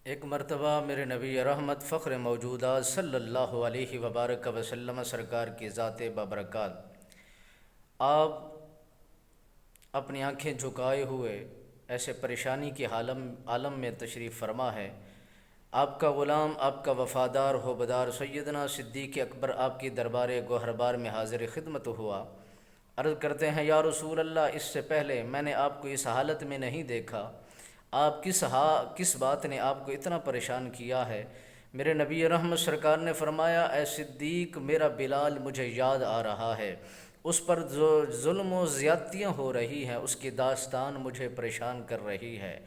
ایک مرتبہ میرے نبی رحمت فخر موجودہ صلی اللہ علیہ وبارک وسلم سرکار کی ذات بابرکات، آپ اپنی آنکھیں جھکائے ہوئے ایسے پریشانی کے عالم میں تشریف فرما ہے۔ آپ کا غلام، آپ کا وفادار ہوبدار سیدنا صدیق اکبر آپ کی دربار گوہربار میں حاضر خدمت ہوا۔ عرض کرتے ہیں، یا رسول اللہ، اس سے پہلے میں نے آپ کو اس حالت میں نہیں دیکھا، آپ کس بات نے آپ کو اتنا پریشان کیا ہے؟ میرے نبی رحمت سرکار نے فرمایا، اے صدیق، میرا بلال مجھے یاد آ رہا ہے، اس پر جو ظلم و زیادتیاں ہو رہی ہیں اس کی داستان مجھے پریشان کر رہی ہے،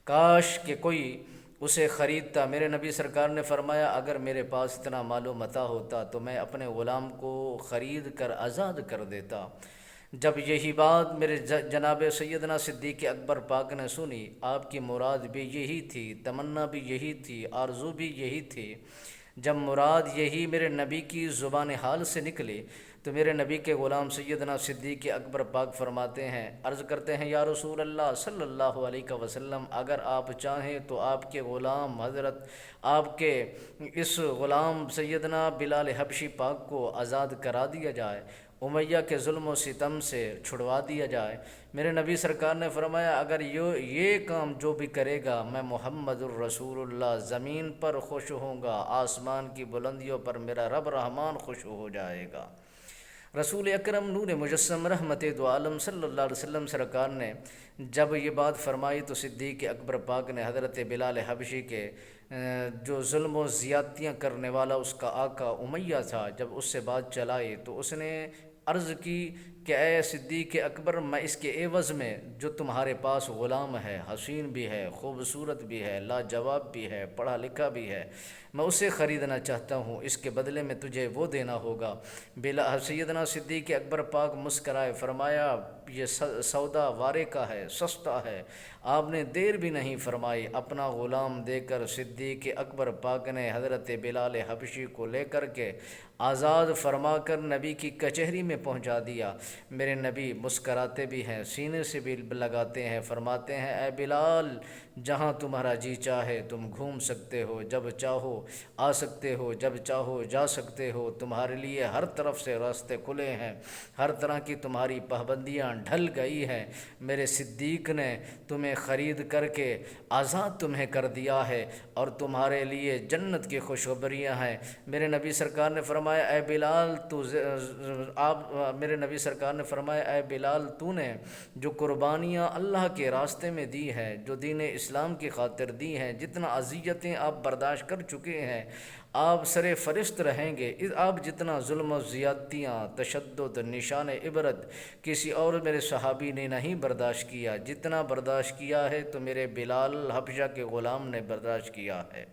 کاش کہ کوئی اسے خریدتا۔ میرے نبی سرکار نے فرمایا، اگر میرے پاس اتنا مال و متاع ہوتا تو میں اپنے غلام کو خرید کر آزاد کر دیتا۔ جب یہی بات میرے جناب سیدنا صدیق اکبر پاک نے سنی، آپ کی مراد بھی یہی تھی، تمنا بھی یہی تھی، آرزو بھی یہی تھی۔ جب مراد یہی میرے نبی کی زبان حال سے نکلی تو میرے نبی کے غلام سیدنا صدیق اکبر پاک فرماتے ہیں، عرض کرتے ہیں، یا رسول اللہ صلی اللہ علیہ وسلم، اگر آپ چاہیں تو آپ کے غلام حضرت آپ کے اس غلام سیدنا بلال حبشی پاک کو آزاد کرا دیا جائے، امیہ کے ظلم و ستم سے چھڑوا دیا جائے۔ میرے نبی سرکار نے فرمایا، اگر یہ کام جو بھی کرے گا، میں محمد الرسول اللہ زمین پر خوش ہوں گا، آسمان کی بلندیوں پر میرا رب رحمان خوش ہو جائے گا۔ رسول اکرم نور مجسم رحمت دو عالم صلی اللہ علیہ وسلم سرکار نے جب یہ بات فرمائی تو صدیق اکبر پاک نے حضرت بلال حبشی کے جو ظلم و زیادتیاں کرنے والا اس کا آقا امیہ تھا، جب اس سے بات چلائی تو اس نے عرض کی کہ اے صدیق اکبر، میں اس کے عوض میں جو تمہارے پاس غلام ہے، حسین بھی ہے، خوبصورت بھی ہے، لاجواب بھی ہے، پڑھا لکھا بھی ہے، میں اسے خریدنا چاہتا ہوں، اس کے بدلے میں تجھے وہ دینا ہوگا۔ سیدنا صدیق اکبر پاک مسکرائے، فرمایا، یہ سودا وارے کا ہے، سستا ہے۔ آپ نے دیر بھی نہیں فرمائی، اپنا غلام دے کر صدیق اکبر پاک نے حضرت بلال حبشی کو لے کر کے آزاد فرما کر نبی کی کچہری میں پہنچا دیا۔ میرے نبی مسکراتے بھی ہیں، سینے سے بھی لگاتے ہیں، فرماتے ہیں، اے بلال، جہاں تمہارا جی چاہے تم گھوم سکتے ہو، جب چاہو آ سکتے ہو، جب چاہو جا سکتے ہو، تمہارے لیے ہر طرف سے راستے کھلے ہیں، ہر طرح کی تمہاری پابندیاں ڈھل گئی ہیں۔ میرے صدیق نے تمہیں خرید کر کے آزاد تمہیں کر دیا ہے اور تمہارے لیے جنت کی خوشخبریاں ہیں۔ میرے نبی سرکار نے فرمایا، اے بلال، میرے نبی سرکار نے فرمایا، اے بلال، تو نے جو قربانیاں اللہ کے راستے میں دی ہیں، جو دین اسلام کی خاطر دی ہیں، جتنا اذیتیں آپ برداشت کر چکے ہیں، آپ سر فرست رہیں گے۔ آپ جتنا ظلم و زیادتیاں، تشدد، نشان عبرت کسی اور میرے صحابی نے نہیں برداشت کیا، جتنا برداشت کیا ہے تو میرے بلال حبشہ کے غلام نے برداشت کیا ہے۔